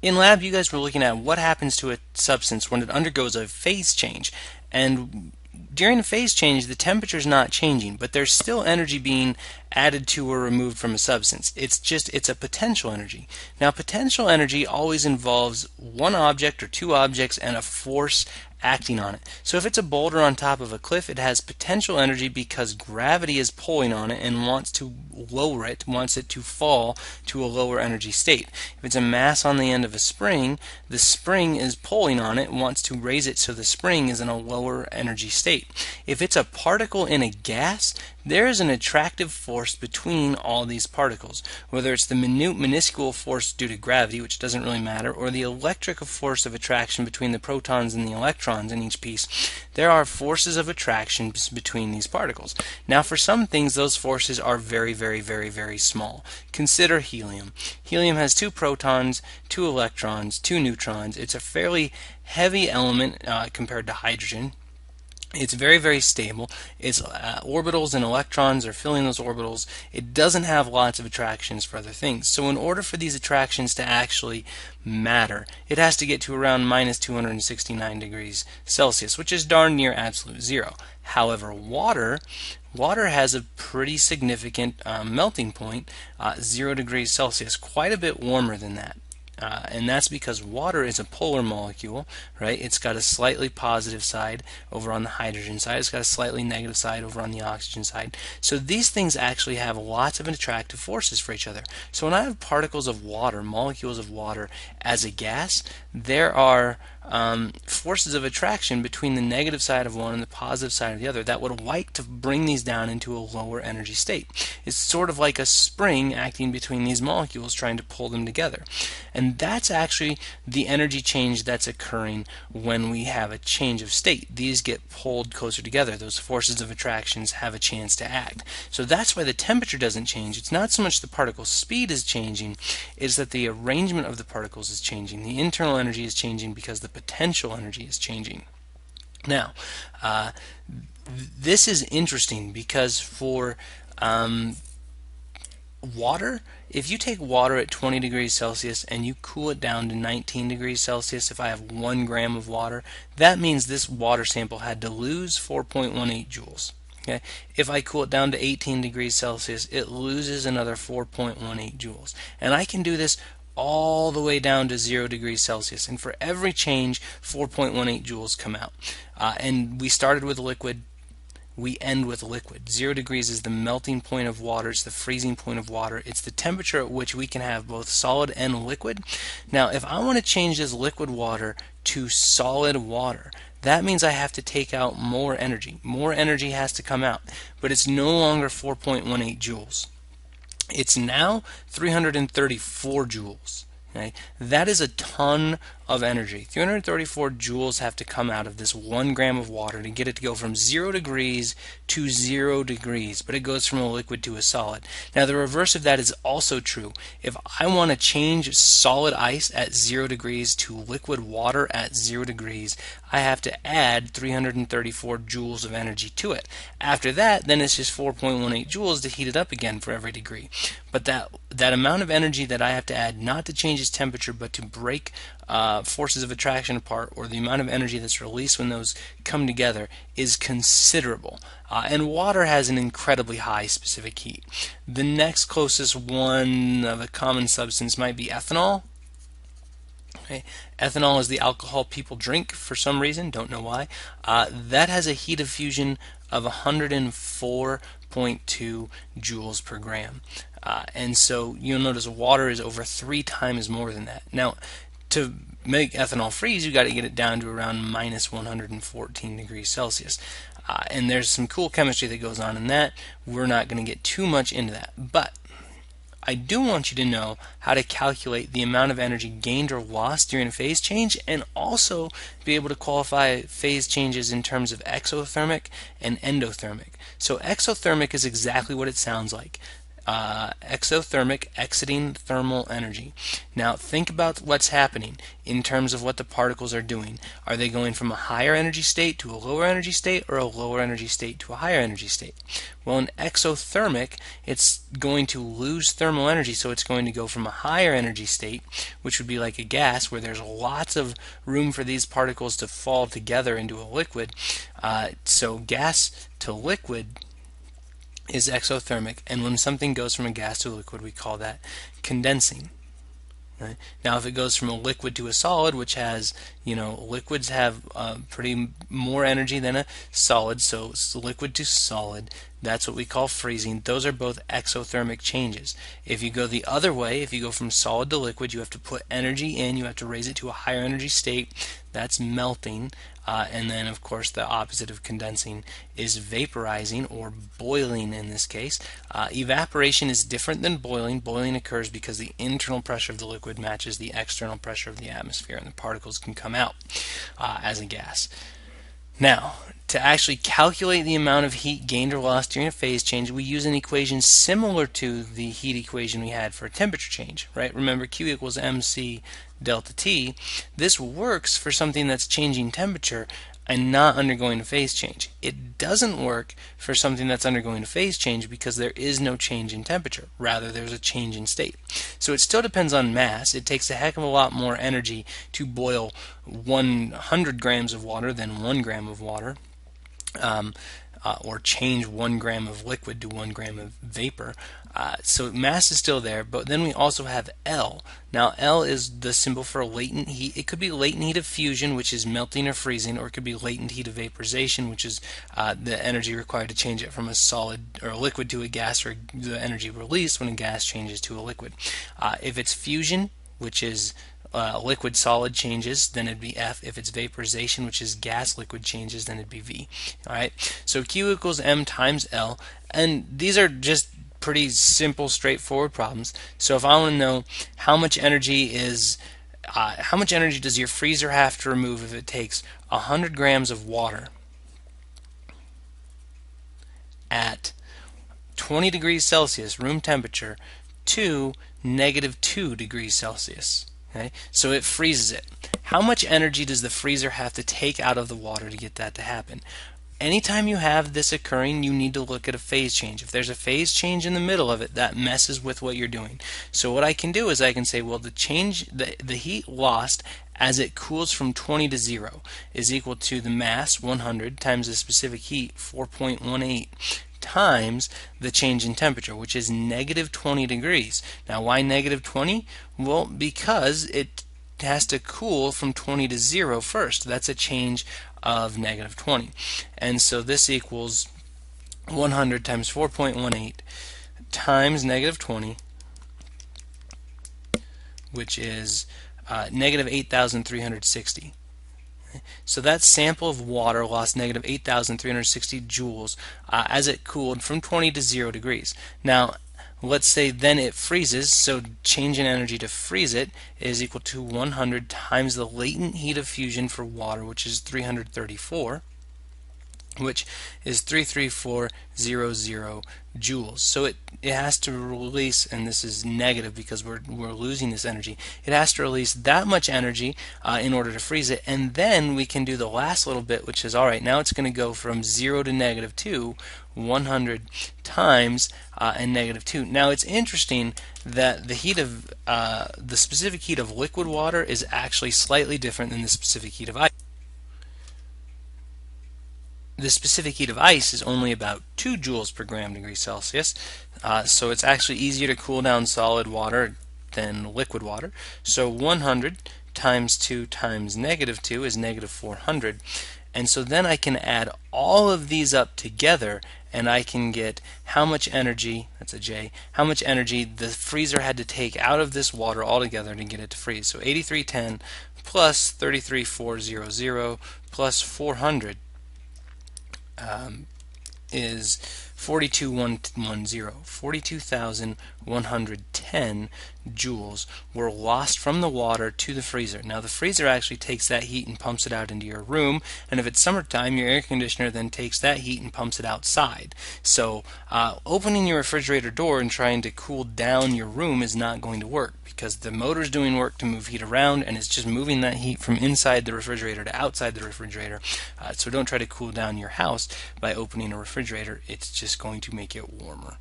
In lab, you guys were looking at what happens to a substance when it undergoes a phase change. And during a phase change, the temperature is not changing, but there's still energy being added to or removed from a substance. It's a potential energy. Now, potential energy always involves one object or two objects and a force acting on it. So if it's a boulder on top of a cliff, it has potential energy because gravity is pulling on it and wants to lower it, wants it to fall to a lower energy state. If it's a mass on the end of a spring, the spring is pulling on it, wants to raise it so the spring is in a lower energy state. If it's a particle in a gas, there is an attractive force between all these particles, whether it's the minuscule force due to gravity, which doesn't really matter, or the electric force of attraction between the protons and the electrons in each piece. There are forces of attraction between these particles. Now, for some things, those forces are very, very, very, very small. Consider helium. Helium has two protons, two electrons, two neutrons. It's a fairly heavy element compared to hydrogen. It's very, very stable. Its orbitals and electrons are filling those orbitals. It doesn't have lots of attractions for other things. So in order for these attractions to actually matter, it has to get to around minus 269 degrees Celsius, which is darn near absolute zero. However, water has a pretty significant melting point, 0 degrees Celsius, quite a bit warmer than that. And that's because water is a polar molecule, right? It's got a slightly positive side over on the hydrogen side. It's got a slightly negative side over on the oxygen side. So these things actually have lots of attractive forces for each other. So when I have particles of water, molecules of water as a gas, there are forces of attraction between the negative side of one and the positive side of the other that would like to bring these down into a lower energy state. It's sort of like a spring acting between these molecules trying to pull them together. And that's actually the energy change that's occurring when we have a change of state. These get pulled closer together. Those forces of attractions have a chance to act. So that's why the temperature doesn't change. It's not so much the particle speed is changing, it's that the arrangement of the particles is changing. The internal energy is changing because the potential energy is changing. Now, this is interesting because for water, if you take water at 20 degrees Celsius and you cool it down to 19 degrees Celsius, if I have 1 gram of water, that means this water sample had to lose 4.18 joules. Okay? If I cool it down to 18 degrees Celsius, it loses another 4.18 joules. And I can do this all the way down to 0 degrees Celsius. And for every change, 4.18 joules come out. And we started with a liquid. We end with a liquid. 0 degrees is the melting point of water. It's the freezing point of water. It's the temperature at which we can have both solid and liquid. Now, if I want to change this liquid water to solid water, that means I have to take out more energy. More energy has to come out. But it's no longer 4.18 joules. It's now 334 joules. Okay? That is a ton of energy. 334 joules have to come out of this 1 gram of water to get it to go from 0 degrees to 0 degrees, but it goes from a liquid to a solid. Now the reverse of that is also true. If I want to change solid ice at 0 degrees to liquid water at 0 degrees, I have to add 334 joules of energy to it. After that, then it's just 4.18 joules to heat it up again for every degree. But that amount of energy that I have to add, not to change its temperature, but to break forces of attraction apart, or the amount of energy that's released when those come together, is considerable. And water has an incredibly high specific heat. The next closest one of a common substance might be ethanol. Okay. Ethanol is the alcohol people drink for some reason, don't know why. That has a heat of fusion of 104.2 joules per gram. And so you'll notice water is over 3 times more than that. Now, to make ethanol freeze, you got to get it down to around minus 114 degrees Celsius. And there's some cool chemistry that goes on in that. We're not going to get too much into that. But I do want you to know how to calculate the amount of energy gained or lost during a phase change, and also be able to qualify phase changes in terms of exothermic and endothermic. So exothermic is exactly what it sounds like. exothermic, exiting thermal energy. Now think about what's happening in terms of what the particles are doing. Are they going from a higher energy state to a lower energy state, or a lower energy state to a higher energy state? Well, in exothermic, it's going to lose thermal energy, so it's going to go from a higher energy state, which would be like a gas, where there's lots of room for these particles to fall together into a liquid. So gas to liquid is exothermic, and when something goes from a gas to a liquid, we call that condensing. Right? Now, if it goes from a liquid to a solid, which has, liquids have pretty more energy than a solid, so liquid to solid, that's what we call freezing. Those are both exothermic changes. If you go the other way, if you go from solid to liquid, you have to put energy in, you have to raise it to a higher energy state. That's melting. And then, of course, the opposite of condensing is vaporizing, or boiling in this case. Evaporation is different than boiling. Boiling occurs because the internal pressure of the liquid matches the external pressure of the atmosphere, and the particles can come out as a gas. Now, to actually calculate the amount of heat gained or lost during a phase change, we use an equation similar to the heat equation we had for a temperature change, right? Remember, Q equals mc delta T. This works for something that's changing temperature and not undergoing a phase change. It doesn't work for something that's undergoing a phase change because there is no change in temperature. Rather, there's a change in state. So it still depends on mass. It takes a heck of a lot more energy to boil 100 grams of water than 1 gram of water. Or change 1 gram of liquid to 1 gram of vapor. So mass is still there, but then we also have L. Now L is the symbol for latent heat. It could be latent heat of fusion, which is melting or freezing, or it could be latent heat of vaporization, which is the energy required to change it from a solid or a liquid to a gas, or the energy released when a gas changes to a liquid. If it's fusion, which is liquid solid changes, then it'd be F. If it's vaporization, which is gas liquid changes, then it'd be V. Alright, so Q equals M times L, and these are just pretty simple, straightforward problems. So if I want to know how much energy does your freezer have to remove if it takes 100 grams of water at 20 degrees Celsius room temperature to -2 degrees Celsius. Okay? So it freezes it. How much energy does the freezer have to take out of the water to get that to happen? Anytime you have this occurring, you need to look at a phase change. If there's a phase change in the middle of it, that messes with what you're doing. So what I can do is I can say, well, the heat lost as it cools from 20 to 0 is equal to the mass, 100, times the specific heat, 4.18, times the change in temperature, which is -20 degrees. Now, why -20? Well, because it has to cool from 20 to 0 first. That's a change of -20. And so this equals 100 times 4.18 times -20, which is -8,360. So that sample of water lost -8,360 joules as it cooled from 20 to 0 degrees. Now, let's say then it freezes, so change in energy to freeze it is equal to 100 times the latent heat of fusion for water, which is 334, which is 33400 joules. So it has to release, and this is negative because we're losing this energy, it has to release that much energy in order to freeze it, and then we can do the last little bit, which is, alright, now it's going to go from 0 to -2, 100 times and -2. Now it's interesting that the heat of the specific heat of liquid water is actually slightly different than the specific heat of ice. The specific heat of ice is only about 2 joules per gram degree Celsius, so it's actually easier to cool down solid water than liquid water. So 100 times 2 times -2 is -400, and so then I can add all of these up together, and I can get how much energy, that's a J, how much energy the freezer had to take out of this water altogether to get it to freeze. So 8310 plus 33400 plus 400 is 42,110 joules were lost from the water to the freezer. Now the freezer actually takes that heat and pumps it out into your room, and if it's summertime, your air conditioner then takes that heat and pumps it outside. So opening your refrigerator door and trying to cool down your room is not going to work, because the motor's doing work to move heat around, and it's just moving that heat from inside the refrigerator to outside the refrigerator. So don't try to cool down your house by opening a refrigerator. It's just going to make it warmer.